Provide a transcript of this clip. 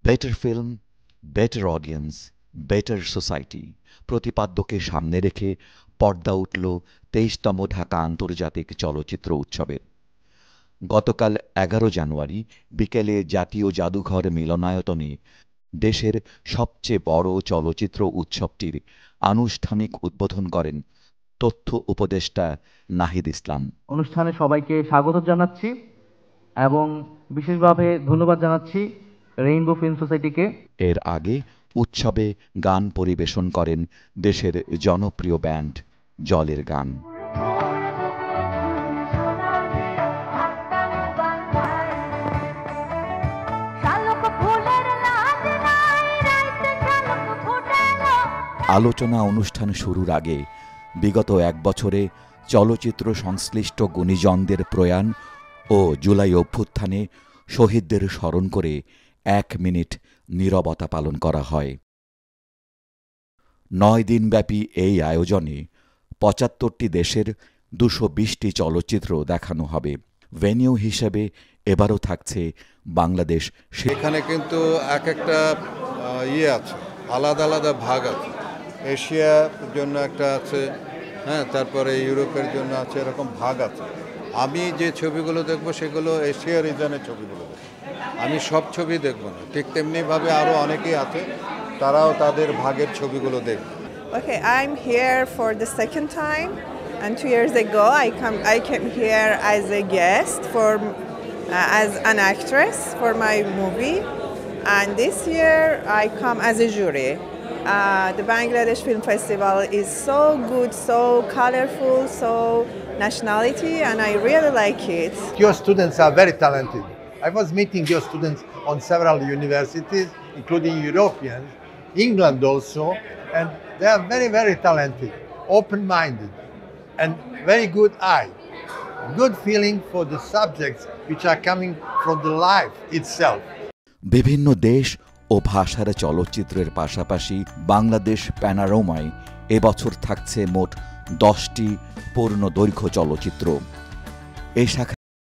Better film, better audience, better society প্রতিপাদ্যকে সামনে রেখে পর্দা উঠল ২৩তম ঢাকা আন্তর্জাতিক চলচ্চিত্র উৎসবের। গতকাল ১১ জানুয়ারি বিকেলে জাতীয় জাদুঘর মিলনায়তনে দেশের সবচেয়ে বড় চলচ্চিত্র উৎসবটির আনুষ্ঠানিক উদ্বোধন করেন তথ্য উপদেষ্টা নাহিদ ইসলাম। অনুষ্ঠানে সবাইকে স্বাগত জানাচ্ছি এবং বিশেষভাবে ধন্যবাদ জানাচ্ছি রেইনবো ফিল্ম সোসাইটিকে। এর আগে উৎসবে গান পরিবেশন করেন দেশের জনপ্রিয় ব্যান্ড জলের গান। আলোচনা অনুষ্ঠান শুরুর আগে বিগত এক বছরে চলচ্চিত্র সংশ্লিষ্ট গুণীজনদের প্রয়াণ ও জুলাই অভ্যুত্থানে শহীদদের স্মরণ করে ১ মিনিট নীরবতা পালন করা হয়। ৯ দিনব্যাপী এই আয়োজনে ৭৫টি দেশের ২২০টি চলচ্চিত্র দেখানো হবে। ভেন্যু হিসেবে এবারও থাকছে বাংলাদেশ। সেখানে কিন্তু এক একটা আছে, আলাদা আলাদা ভাগ আছে। এশিয়ার জন্য একটা আছে, হ্যাঁ, তারপরে ইউরোপের জন্য আছে, এরকম ভাগ আছে। আমি যে ছবিগুলো দেখব সেগুলো এশিয়া রিজনের ছবিগুলো দেখব, আমি সব ছবি দেখব না। ঠিক তেমনিভাবে আরও অনেকেই আছে, তারাও তাদের ভাগের ছবিগুলো দেখবে। Okay, I'm here for the second time, and 2 years ago I came here as a guest as an actress for my movie, and this year I come as a jury. The Bangladesh Film Festival is so good, so colorful, so nationality, and I really like it. Your students are very talented. I was meeting your students on several universities, including European, England also, and they are very, very talented, open-minded, and very good eye. Good feeling for the subjects which are coming from the life itself. বিভিন্ন দেশ ও ভাষার চলচ্চিত্রের পাশাপাশি বাংলাদেশ প্যানোরামায় এবছর থাকছে মোট ১০টি পূর্ণদৈর্ঘ্য চলচ্চিত্র। এ শাখায়